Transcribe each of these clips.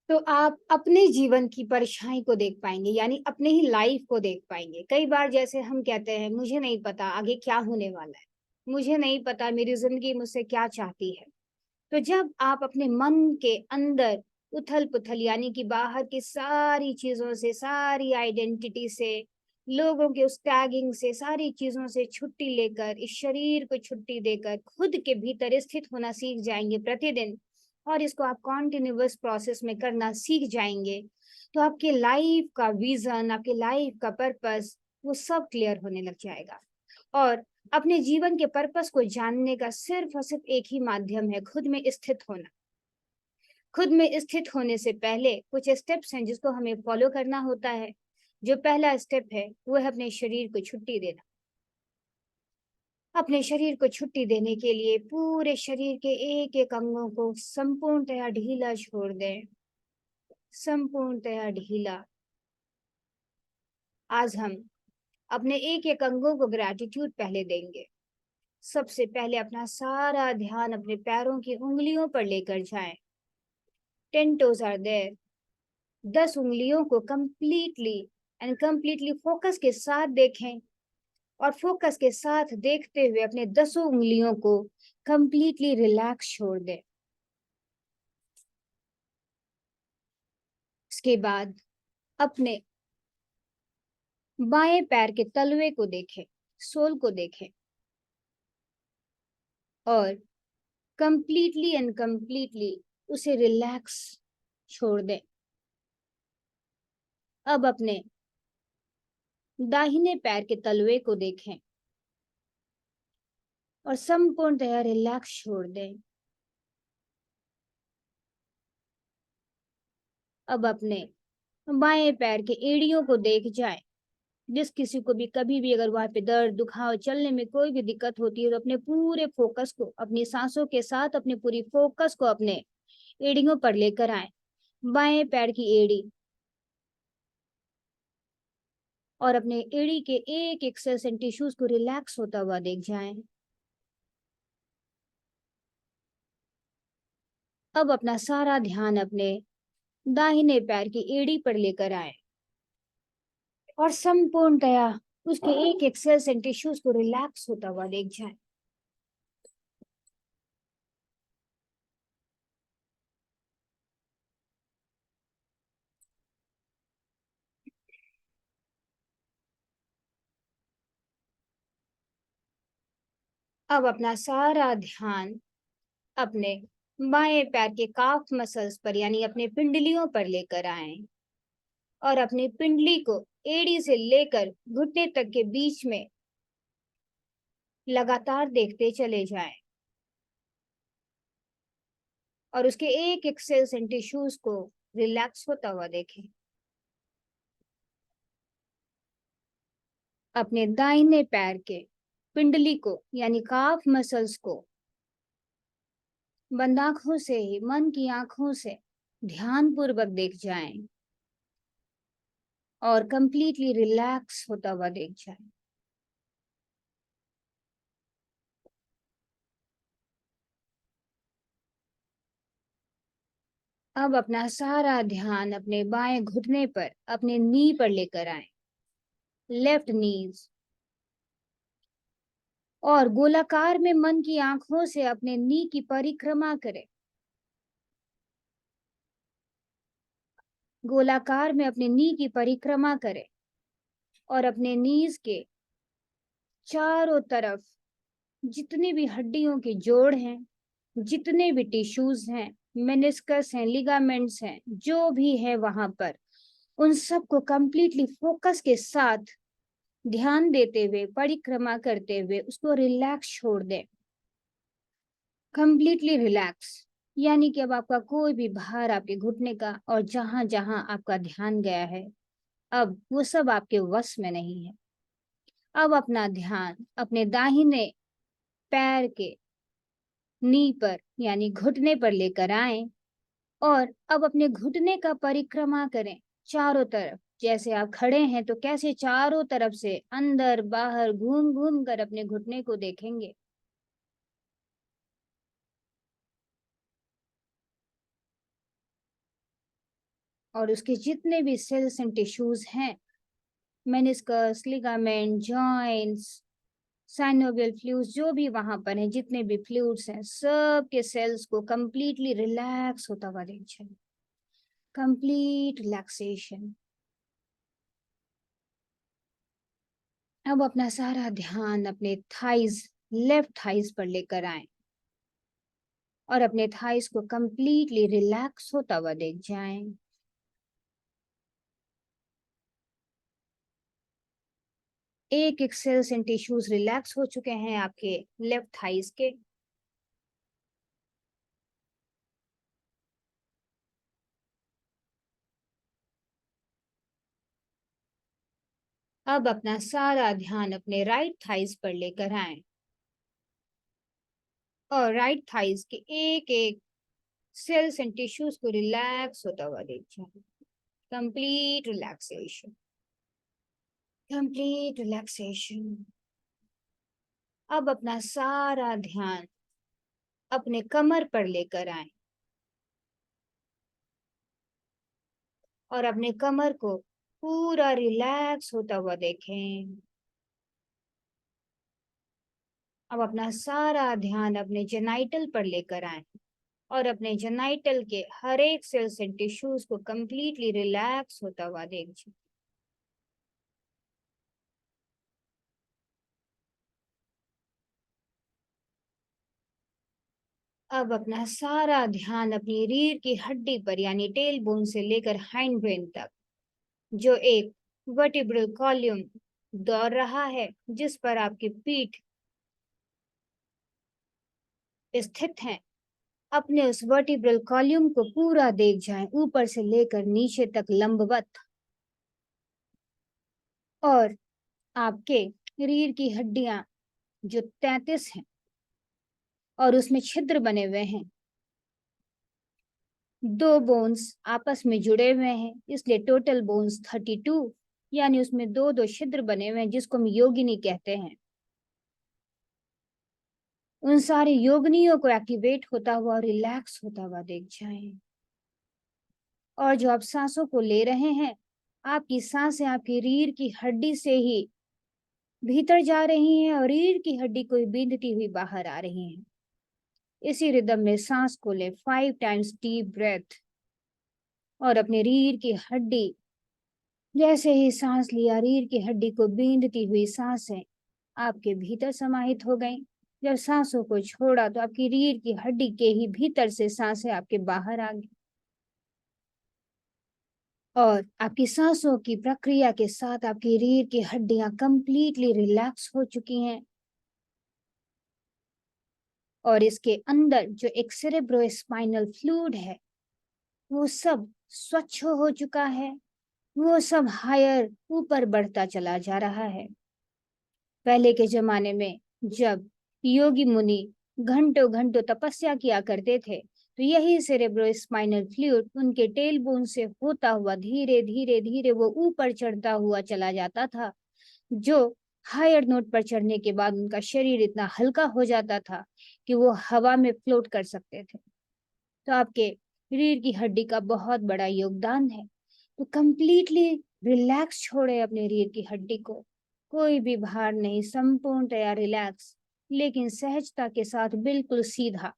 तो आप अपने जीवन की परछाई को देख पाएँगे, यानी अपने ही लाइफ़ को देख पाएँगे। कई बार जैसे हम कहते हैं, मुझे नहीं पता आगे क्या होने वाला है, मुझे नहीं पता मेरी ज़िंदगी मुझसे क्या चाहती है। तो जब आप अपने मन के अंदर उथल-पुथल यानी कि बाहर की सारी चीज़ों से, सारी आइडेंटिटी से, लोगों के उस टैगिंग से, सारी चीज़ों से छुट्टी लेकर, इस शरीर को छुट्टी देकर, खुद के भीतर स्थित होना सीख जाएँगे प्रतिदिन और इसको आप कॉन्टिन्यूअस प्रोसेस में करना सीख जाएँगे, तो आपके लाइफ़ का विज़न, आपके लाइफ़ का पर्पस वो सब क्लियर होने लग जाएगा। और अपने जीवन के पर्पस को जानने का सिर्फ़ और सिर्फ़ एक ही माध्यम है, खुद में स्थित होना। खुद में स्थित होने से पहले कुछ स्टेप्स हैं जिसको हमें फ़ॉलो करना होता है। जो पहला स्टेप है, वो है अपने शरीर को छुट्टी देना। अपने शरीर को छुट्टी देने के लिए पूरे शरीर के एक-एक अंगों को संपूर्णतया ढीला छोड़ दें, संपूर्णतया ढीला। आज हम अपने एक-एक अंगों को ग्रैटिट्यूड पहले देंगे। सबसे पहले अपना सारा ध्यान अपने पैरों की उँगलियों पर लेकर जाएँ। 10 toes are there. 10 उँगलियों को कंप्लीटली फ़ोकस के साथ देखें और फ़ोकस के साथ देखते हुए अपने 10 उँगलियों को कंप्लीटली रिलैक्स छोड़ दें। इसके बाद अपने बाएँ पैर के तलवे को देखें, सोल को देखें और कंप्लीटली उसे रिलैक्स छोड़ दें। अब अपने दाहिने पैर के तलवे को देखें और संपूर्णतया रिलैक्स छोड़ दें। अब अपने बाएँ पैर के एड़ियों को देख जाएँ। जिस किसी को भी कभी भी अगर वहाँ पे दर्द, दुखाव, चलने में कोई भी दिक्कत होती है तो अपने पूरे फ़ोकस को अपनी साँसों के साथ अपनी पूरी फ़ोकस को अपने एड़ियों पर लेकर आएँ। बाएँ पैर की एड़ी और अपने एड़ी के एक-एक सेल्स एंड टिश्यूज़ को रिलैक्स होता हुआ देख जाएँ। अब अपना सारा ध्यान अपने दाहिने पैर की एड़ी पर लेकर आएँ और संपूर्णतया उसके एक-एक सेल्स एंड टिश्यूज़ को रिलैक्स होता हुआ देख जाएँ। अब अपना सारा ध्यान अपने बाएं पैर के काफ मसल्स पर यानी अपने पिंडलियों पर लेकर आएं और अपनी पिंडली को एड़ी से लेकर घुटने तक के बीच में लगातार देखते चले जाएं और उसके एक एक सेल्स एंड टिश्यूज को रिलैक्स होता हुआ देखें। अपने दाहिने पैर के पिंडली को यानी काफ मसल्स को बंद आंखों से ही मन की आंखों से ध्यान पूर्वक देख जाएं और कंप्लीटली रिलैक्स होता हुआ देख जाएं। अब अपना सारा ध्यान अपने बाएं घुटने पर अपने नी पर लेकर आए, लेफ्ट नीज, और गोलाकार में मन की आंखों से अपने नी की परिक्रमा करें। गोलाकार में अपने नी की परिक्रमा करें और अपने नीज के चारों तरफ जितने भी हड्डियों के जोड़ हैं, जितने भी टिश्यूज हैं, मेनिस्कस हैं, लिगामेंट्स हैं, जो भी है वहां पर, उन सबको कंप्लीटली फोकस के साथ ध्यान देते हुए परिक्रमा करते हुए उसको रिलैक्स छोड़ दें। कंप्लीटली रिलैक्स यानी कि अब आपका कोई भी भार आपके घुटने का और जहां जहां आपका ध्यान गया है, अब वो सब आपके वश में नहीं है। अब अपना ध्यान अपने दाहिने पैर के नी पर यानी घुटने पर लेकर आए और अब अपने घुटने का परिक्रमा करें चारों तरफ। जैसे आप खड़े हैं तो कैसे चारों तरफ से अंदर बाहर घूम घूम कर अपने घुटने को देखेंगे। और उसके जितने भी सेल्स एंड टिश्यूज हैं, meniscus, ligament, joints, synovial fluids, जो भी वहां पर हैं, जितने भी फ्लूइड्स हैं, सब के सेल्स को कंप्लीटली रिलैक्स होता हुआ देखिए। Complete relaxation. अब अपना सारा ध्यान अपने थाइज, लेफ्ट थाइज पर लेकर आए और अपने थाइज को कंप्लीटली रिलैक्स होता हुआ देख जाएं। एक एक सेल्स एंड टिश्यूज रिलैक्स हो चुके हैं आपके लेफ्ट थाइज के। अब अपना सारा ध्यान अपने राइट थाइज पर लेकर आए और राइट थाइज के एक एक सेल्स एंड टिश्यूज को रिलैक्स होता हुआ देख जाए। Complete relaxation, complete relaxation. अब अपना सारा ध्यान अपने कमर पर लेकर आए और अपने कमर को पूरा रिलैक्स होता हुआ देखें। अब अपना सारा ध्यान अपने जेनाइटल पर लेकर आए और अपने जेनाइटल के हर एक सेल्स एंड टिश्यूज को कंप्लीटली रिलैक्स होता हुआ देखिए। अब अपना सारा ध्यान अपनी रीढ़ की हड्डी पर यानी टेल बोन से लेकर हाइंड ब्रेन तक, जो एक वर्टिब्रल कॉलम दौड़ रहा है, जिस पर आपकी पीठ स्थित है, अपने उस वर्टिब्रल कॉलम को पूरा देख जाएं, ऊपर से लेकर नीचे तक लंबवत। और आपके रीढ़ की हड्डियां जो 33 हैं और उसमें छिद्र बने हुए हैं, दो बोन्स आपस में जुड़े हुए हैं, इसलिए टोटल बोन्स 32, यानी उसमें दो दो छिद्र बने हुए हैं, जिसको हम योगिनी कहते हैं। उन सारे योगनियों को एक्टिवेट होता हुआ और रिलैक्स होता हुआ देख जाएं। और जो आप सांसों को ले रहे हैं, आपकी सांसें आपकी रीढ़ की हड्डी से ही भीतर जा रही हैं और रीढ़ की हड्डी को बींधती हुई बाहर आ रही हैं। इसी रिदम में सांस को ले 5 टाइम्स डीप ब्रेथ और अपनी रीढ़ की हड्डी, जैसे ही सांस लिया, रीढ़ की हड्डी को बींधती हुई सांसें आपके भीतर समाहित हो गईं। जब सांसों को छोड़ा तो आपकी रीढ़ की हड्डी के ही भीतर से सांसें आपके बाहर आ गई और आपकी सांसों की प्रक्रिया के साथ आपकी रीढ़ की हड्डियां कंप्लीटली रिलैक्स हो चुकी हैं और इसके अंदर जो एक सेरेब्रोस्पाइनल फ्लूइड है, वो सब स्वच्छ हो चुका है, वो सब हायर ऊपर बढ़ता चला जा रहा है। पहले के जमाने में जब योगी मुनि घंटों घंटों तपस्या किया करते थे, तो यही सेरेब्रोस्पाइनल फ्लूइड उनके टेल बोन से होता हुआ धीरे धीरे धीरे वो ऊपर चढ़ता हुआ चला जाता था, जो हायर नोट पर चढ़ने के बाद उनका शरीर इतना हल्का हो जाता था कि वो हवा में फ्लोट कर सकते थे। तो आपके रीढ़ की हड्डी का बहुत बड़ा योगदान है। तो कंप्लीटली रिलैक्स छोड़े अपने रीढ़ की हड्डी को, कोई भी भार नहीं, संपूर्णतया रिलैक्स, लेकिन सहजता के साथ बिल्कुल सीधा,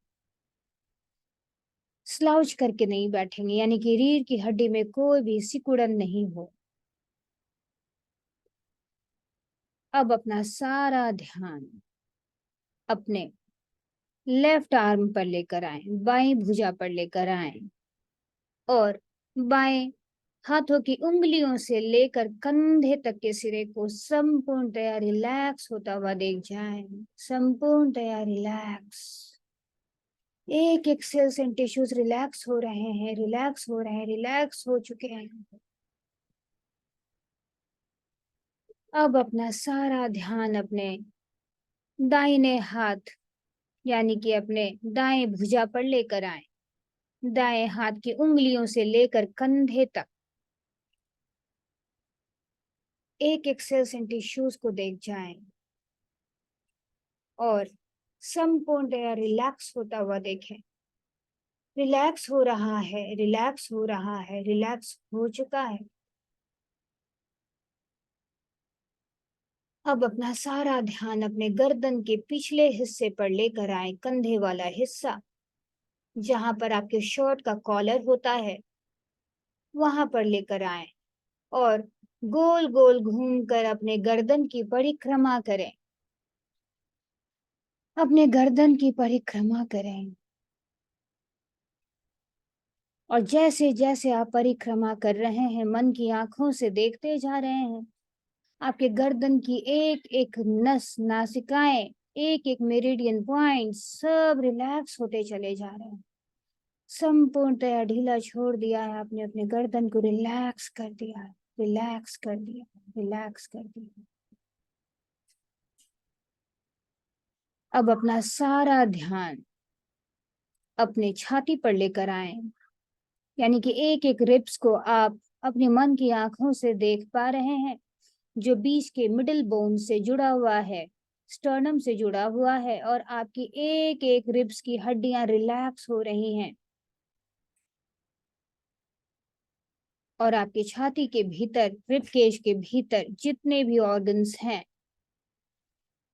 स्लाउच करके नहीं बैठेंगे, यानी कि रीढ़ की हड्डी में कोई भी सिकुड़न नहीं हो। अब अपना सारा ध्यान अपने लेफ्ट आर्म पर लेकर आए, बाएं भुजा पर लेकर आए और बाएं हाथों की उंगलियों से लेकर कंधे तक के सिरे को संपूर्णतया रिलैक्स होता हुआ देख जाएं। संपूर्णतया रिलैक्स। एक एक सेल्स एंड टिश्यूज रिलैक्स हो रहे हैं, रिलैक्स हो रहे हैं, रिलैक्स हो चुके हैं। अब अपना सारा ध्यान अपने दाहिने हाथ यानी कि अपने दाएं भुजा पर लेकर आए, दाएं हाथ की उंगलियों से लेकर कंधे तक एक एक सेल्स एंड टिश्यूज को देख जाएं और संपूर्णतया रिलैक्स होता हुआ देखें। रिलैक्स हो रहा है, रिलैक्स हो रहा है, रिलैक्स हो चुका है। अब अपना सारा ध्यान अपने गर्दन के पिछले हिस्से पर लेकर आए, कंधे वाला हिस्सा, जहां पर आपके शर्ट का कॉलर होता है, वहां पर लेकर आए और गोल गोल घूमकर अपने गर्दन की परिक्रमा करें। अपने गर्दन की परिक्रमा करें। और जैसे जैसे आप परिक्रमा कर रहे हैं, मन की आंखों से देखते जा रहे हैं, आपके गर्दन की एक एक नस, नासिकाएं, एक एक मेरिडियन पॉइंट सब रिलैक्स होते चले जा रहे हैं। संपूर्णतया ढीला छोड़ दिया है आपने, अपने गर्दन को रिलैक्स कर दिया है, रिलैक्स कर दिया, रिलैक्स कर दिया। अब अपना सारा ध्यान अपने छाती पर लेकर आए, यानी कि एक एक रिब्स को आप अपने मन की आंखों से देख पा रहे हैं, जो बीच के मिडिल बोन से जुड़ा हुआ है, स्टर्नम से जुड़ा हुआ है, और आपकी एक एक रिब्स की हड्डियां रिलैक्स हो रही हैं। और आपकी छाती के भीतर, रिब केज के भीतर जितने भी ऑर्गन्स हैं,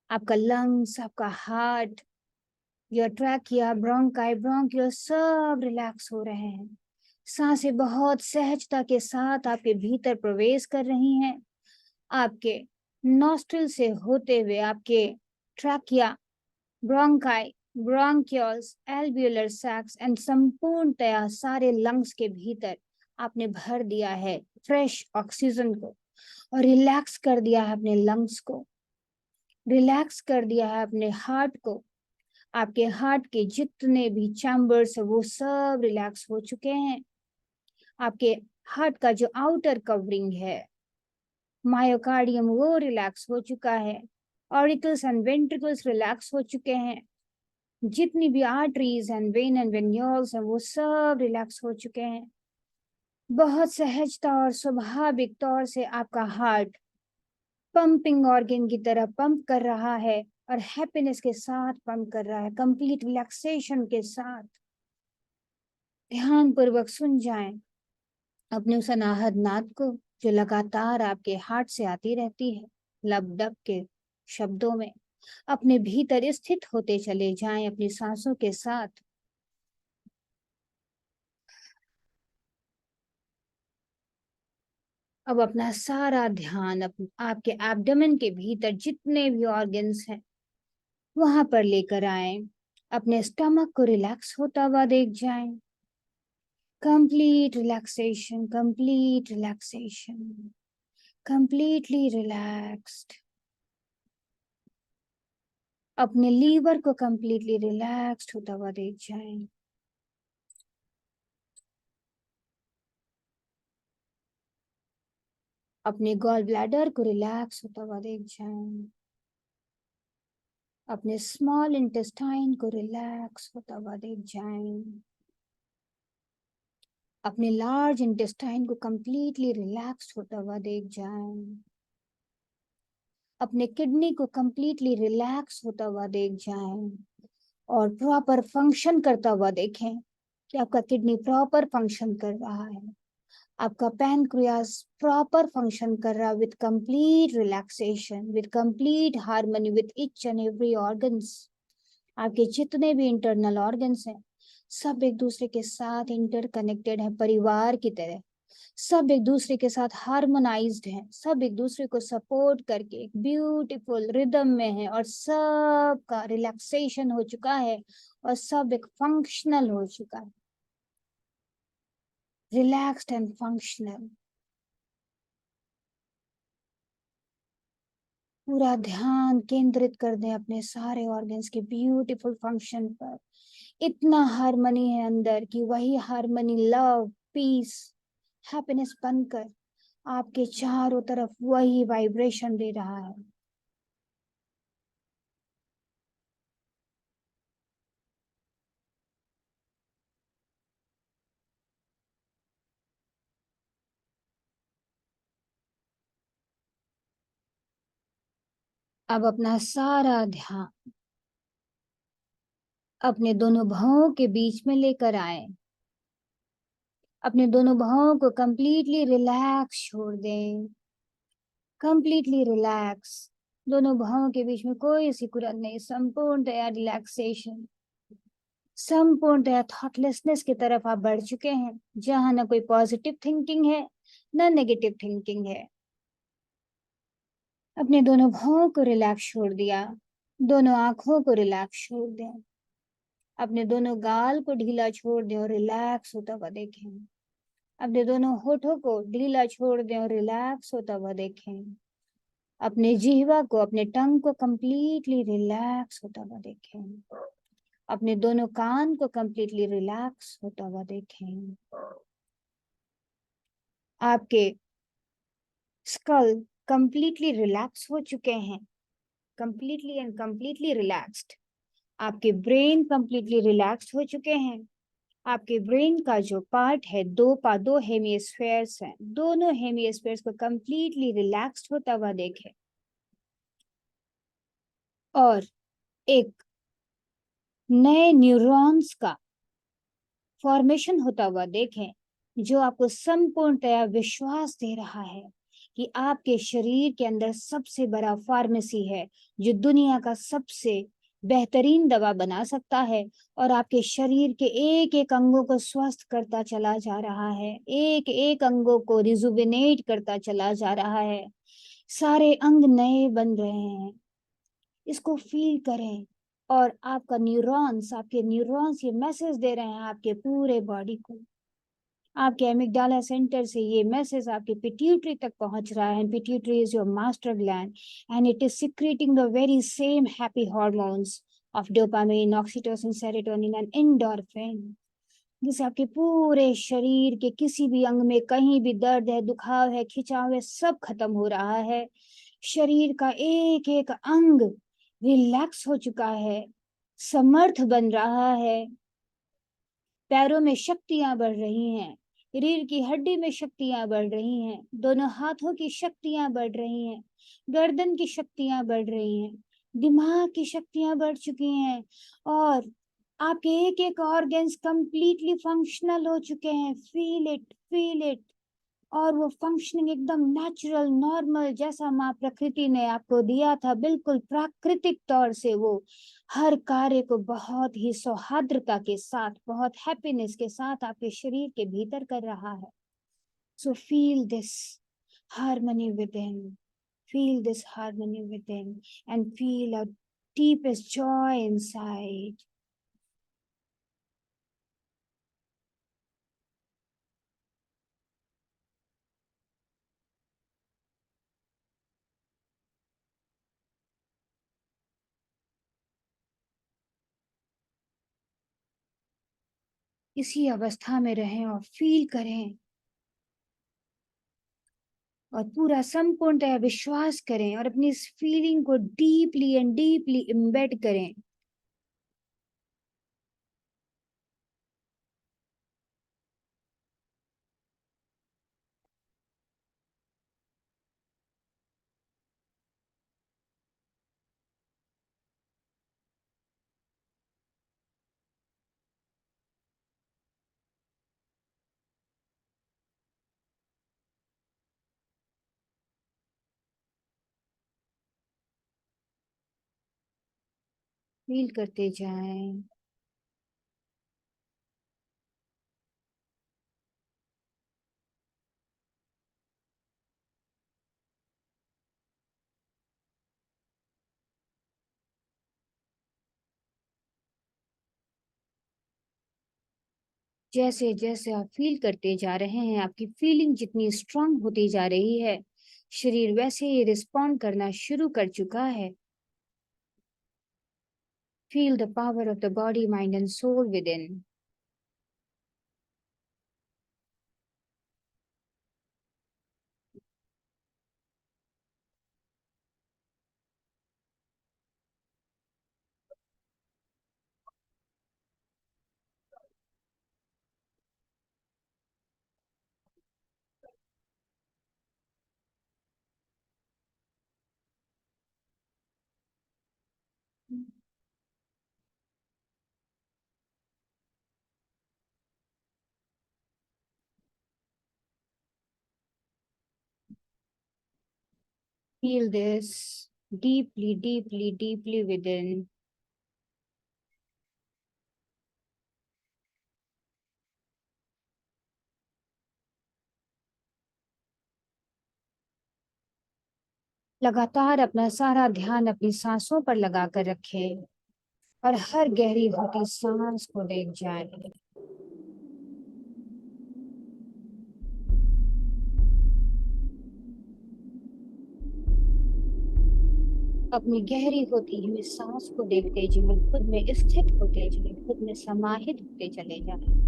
आपका लंग्स, आपका heart, your trachea, bronchi, bronchial, सब रिलैक्स हो रहे हैं। सांसें बहुत सहजता के साथ आपके भीतर प्रवेश कर रही हैं। आपके नॉस्ट्रिल से होते हुए आपके trachea, bronchi, bronchioles, alveolar sacs and संपूर्णतया सारे लंग्स के भीतर आपने भर दिया है फ्रेश ऑक्सीजन को, और रिलैक्स कर दिया है अपने लंग्स को, रिलैक्स कर दिया है अपने हार्ट को। आपके हार्ट के जितने भी चैम्बर्स है वो सब रिलैक्स हो चुके हैं। आपके हार्ट का जो आउटर कवरिंग है, मायोकार्डियम, वो रिलैक्स हो चुका है। ऑरिकल्स एंड वेंट्रिकल्स रिलैक्स हो चुके हैं। जितनी भी arteries and when and venules हैं वो सब रिलैक्स हो चुके हैं। बहुत सहजता और स्वाभाविक तौर से आपका हार्ट पंपिंग ऑर्गन की तरह पंप कर रहा है, और हैप्पीनेस के साथ पंप कर रहा है, कंप्लीट रिलैक्सेशन के साथ। ध्यान पूर्वक सुन जाएं अपने उस अनाहद नाद को, जो लगातार आपके हार्ट से आती रहती है, लब डब के शब्दों में। अपने भीतर स्थित होते चले जाएं अपनी सांसों के साथ। अब अपना सारा ध्यान आपके एब्डोमेन के भीतर जितने भी ऑर्गन्स हैं वहां पर लेकर आए। अपने स्टमक को रिलैक्स होता हुआ देख जाएं। Complete relaxation, complete relaxation, completely relaxed. अपने लीवर को कंप्लीटली रिलैक्स्ड होता हुआ देख जाएं। अपने गॉल ब्लैडर को रिलैक्स होता हुआ देख जाएं। अपने स्मॉल इंटेस्टाइन को रिलैक्स होता हुआ देख जाएं। अपने लार्ज इंटेस्टाइन को कंप्लीटली रिलैक्स होता हुआ देख जाएं। अपने किडनी को कंप्लीटली रिलैक्स होता हुआ देख जाएं, और प्रॉपर फंक्शन करता हुआ देखें कि आपका किडनी प्रॉपर फंक्शन कर रहा है, आपका पैनक्रियास प्रॉपर फंक्शन कर रहा है, with complete relaxation, with complete harmony with each and every organs. आपके जितने भी इंटरनल ऑर्गन्स हैं सब एक दूसरे के साथ इंटरकनेक्टेड है, परिवार की तरह। सब एक दूसरे के साथ हार्मोनाइज्ड हैं, सब एक दूसरे को सपोर्ट करके एक ब्यूटीफुल रिदम में है, और सब का रिलैक्सेशन हो चुका है, और सब एक फंक्शनल हो चुका है, रिलैक्स्ड एंड फंक्शनल। पूरा ध्यान केंद्रित कर दें अपने सारे ऑर्गन्स के ब्यूटीफुल फंक्शन पर। इतना हार्मनी है अंदर कि वही हार्मनी लव, पीस, हैप्पीनेस बनकर आपके चारों तरफ वही वाइब्रेशन दे रहा है। अब अपना सारा ध्यान अपने दोनों भौं के बीच में लेकर आए। अपने दोनों भौं को कंप्लीटली रिलैक्स छोड़ दें, कंप्लीटली रिलैक्स। दोनों भौं के बीच में कोई सिकुड़न नहीं, संपूर्णतया रिलैक्सेशन, संपूर्णतया थॉटलेसनेस की तरफ आप बढ़ चुके हैं, जहां ना कोई पॉजिटिव थिंकिंग है, ना नेगेटिव थिंकिंग है। अपने दोनों भौं को रिलैक्स छोड़ दिया, दोनों आंखों को रिलैक्स छोड़ दें, अपने दोनों गाल को ढीला छोड़ दें और रिलैक्स होता हुआ देखें। अपने दोनों होठों को ढीला छोड़ दें और रिलैक्स होता हुआ देखें। अपने जिह्वा को, अपने टंग को कंप्लीटली रिलैक्स होता हुआ देखें। अपने दोनों कान को कंप्लीटली रिलैक्स होता हुआ देखें। आपके स्कल कंप्लीटली रिलैक्स हो चुके हैं, कंप्लीटली एंड कंप्लीटली रिलैक्स्ड। आपके ब्रेन कंप्लीटली रिलैक्स्ड हो चुके हैं। आपके ब्रेन का जो पार्ट है, दो हेमिस्फेयर्स हैं, दोनों हेमिस्फेयर्स को कंप्लीटली रिलैक्स्ड होता हुआ देखें और एक नए न्यूरॉन्स का फॉर्मेशन होता हुआ देखें, जो आपको संपूर्णतया विश्वास दे रहा है कि आपके शरीर के अंदर सबसे बड़ा फार्मेसी है, जो दुनिया का सबसे बेहतरीन दवा बना सकता है और आपके शरीर के एक एक अंगों को स्वस्थ करता चला जा रहा है, एक एक अंगों को रिजुविनेट करता चला जा रहा है। सारे अंग नए बन रहे हैं, इसको फील करें। और आपके न्यूरॉन्स ये मैसेज दे रहे हैं आपके पूरे बॉडी को। आपके एमिगडाला सेंटर से ये मैसेज आपके पिट्यूटरी तक पहुंच रहा है। Pituitary is your master gland and it is secreting the very same happy hormones of dopamine, oxytocin, serotonin and endorphin, जिससे आपके पूरे शरीर के किसी भी अंग में कहीं भी दर्द है, दुखाव है, खिंचाव है, सब खत्म हो रहा है। शरीर का एक एक अंग रिलैक्स हो चुका है, समर्थ बन रहा है। पैरों में शक्तियां बढ़ रही हैं, रीढ़ की हड्डी में शक्तियां बढ़ रही हैं, दोनों हाथों की शक्तियां बढ़ रही हैं, गर्दन की शक्तियां बढ़ रही हैं, दिमाग की शक्तियां बढ़ चुकी हैं और आपके एक एक ऑर्गन्स कंप्लीटली फंक्शनल हो चुके हैं। Feel it, feel it. और वो फंक्शनिंग एकदम नेचुरल, नॉर्मल, जैसा माँ प्रकृति ने आपको दिया था, बिल्कुल प्राकृतिक तौर से वो हर कार्य को बहुत ही सौहार्द्रता के साथ, बहुत हैप्पीनेस के साथ आपके शरीर के भीतर कर रहा है। So feel this harmony with in, feel this harmony within and feel a deepest joy inside. इसी अवस्था में रहें और फील करें और पूरा संपूर्णतः विश्वास करें और अपनी इस फीलिंग को डीपली एंड डीपली एम्बेड करें। फील करते जाएं। जैसे जैसे आप फील करते जा रहे हैं, आपकी फीलिंग जितनी स्ट्रांग होती जा रही है, शरीर वैसे ही रिस्पॉन्ड करना शुरू कर चुका है। Feel the power of the body, mind and soul within. Feel this deeply, deeply, deeply within. लगातार अपना सारा ध्यान अपनी सांसों पर लगा कर रखें और हर गहरी होती सांस को देख जाए। अपनी गहरी होती हुई सांस को देखते जाए, खुद में स्थित होते जाए, खुद में समाहित होते चले जाए।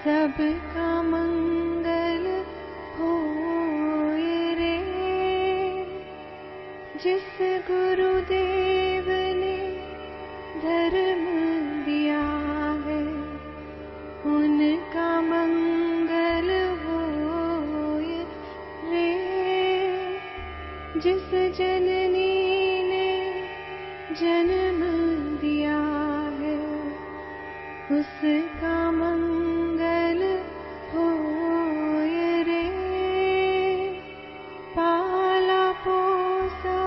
सबका मंगल होए रे। जिस गुरुदेव ने धर्म दिया है, उनका मंगल होए रे। जिस जननी ने जन्म दिया है, उसका मंगल होए रे। पाला पोसा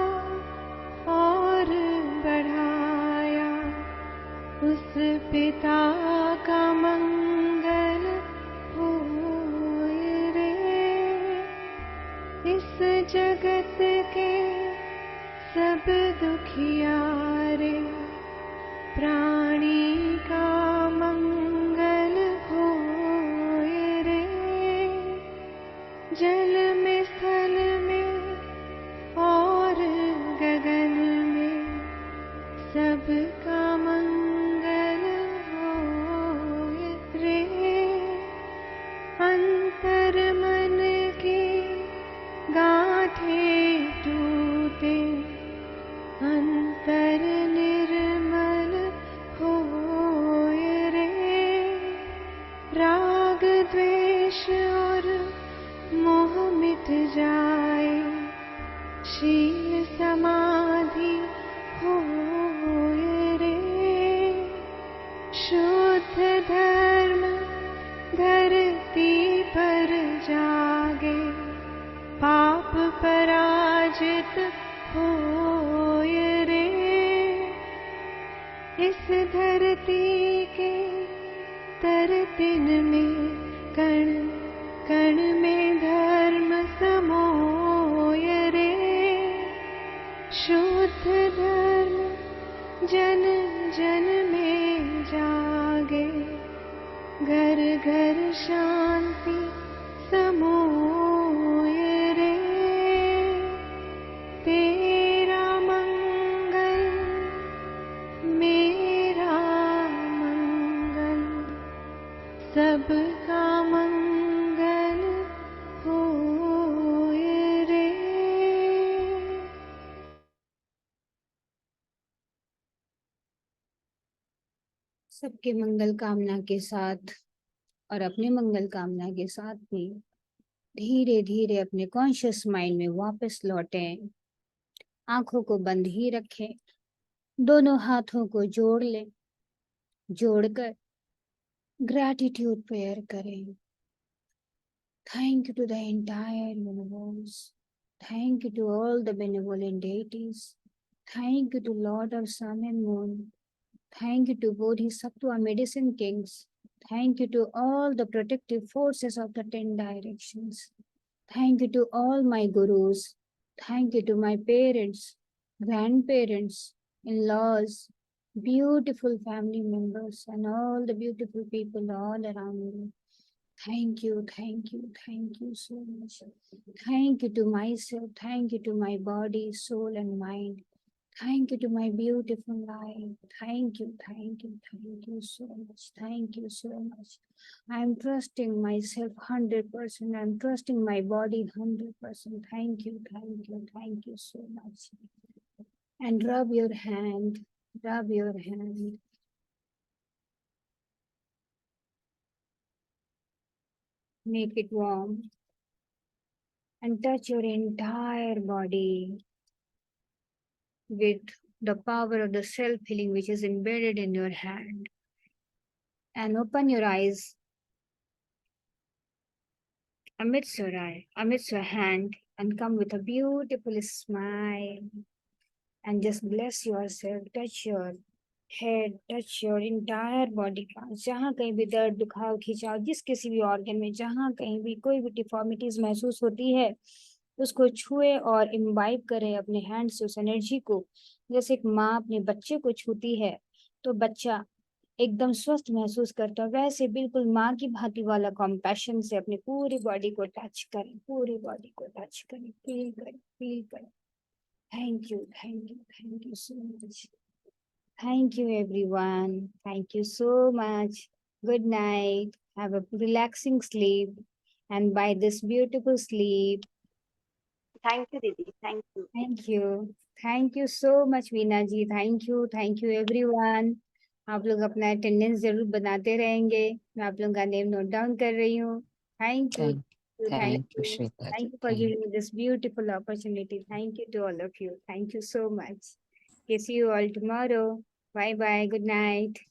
और बढ़ाया, उस पिता का मंगल होए रे। इस जगत के सब दुखियारे प्राणी का मंगल होए रे। जल में स्थल में और गगन में सबका मंगल होए रे। अंतर मन की गांठें टूटे, अंतर निर्मल होए रे। राग द्वेष और मोह मिट जाए, शील समाधि होए रे। शुद्ध धर्म धरती पर जागे, पाप पराजित होए रे। इस धरती के तरतिन में कण कण में धर्म समोए रे। शुद्ध धर्म जन जन में जागे, घर घर शांति समोए रे। तेरा मंगल मेरा मंगल, सबका मंगल होए रे। सबके मंगल कामना के साथ और अपने मंगल कामना के साथ भी धीरे धीरे अपने कॉन्शियस माइंड में वापस लौटें। आंखों को बंद ही रखें, दोनों हाथों को जोड़ लें, जोड़कर ग्रैटिट्यूड प्रेयर करें। Thank you to the entire universe. Thank you to all the benevolent deities. Thank you to Lord of Sun and Moon. Thank you to Bodhisattva medicine kings. Thank you to all the protective forces of the 10 directions. Thank you to all my gurus. Thank you to my parents, grandparents, in-laws, beautiful family members, and all the beautiful people all around me. Thank you, thank you, thank you so much. Thank you to myself, thank you to my body, soul, and mind. Thank you to my beautiful life. Thank you, thank you, thank you so much. Thank you so much. I'm trusting myself 100%. I'm trusting my body 100%. Thank you, thank you so much. And rub your hand, rub your hand. Make it warm and touch your entire body with the power of the self-healing which is embedded in your hand. And open your eyes amidst your hand, and come with a beautiful smile. And just bless yourself. Touch your head, touch your entire body parts. जहाँ कहीं भी दर्द, दुखाव, खिंचाव, जिस किसी भी organ में जहाँ कहीं भी कोई भी डिफॉर्मिटीज महसूस होती है, उसको छुए और इम्बाइब करें अपने हैंड से उस एनर्जी को। जैसे एक माँ अपने बच्चे को छूती है तो बच्चा एकदम स्वस्थ महसूस करता है, वैसे बिल्कुल माँ की भांति वाला कॉम्पैशन से अपनी पूरी बॉडी को टच करें, पूरी बॉडी को टच करें, फील करें, फील करें। Thank you, thank you, thank you so much. Thank you everyone. Thank you so much. Good night. Have a relaxing sleep. And by this beautiful sleep, thank you दीदी, thank you. thank you. Thank you so much, Veena ji. Thank you. Thank you, everyone. आप लोग अपना attendance जरूर बनाते रहेंगे। मैं आप लोगों का नेम नोट डाउन कर रही हूँ। Thank you. Thank Thank you, you. Shweta ji. Thank you for Thank giving me this beautiful opportunity. Thank you to all of you. Thank you so much. Okay, see you all tomorrow. Bye bye. Good night.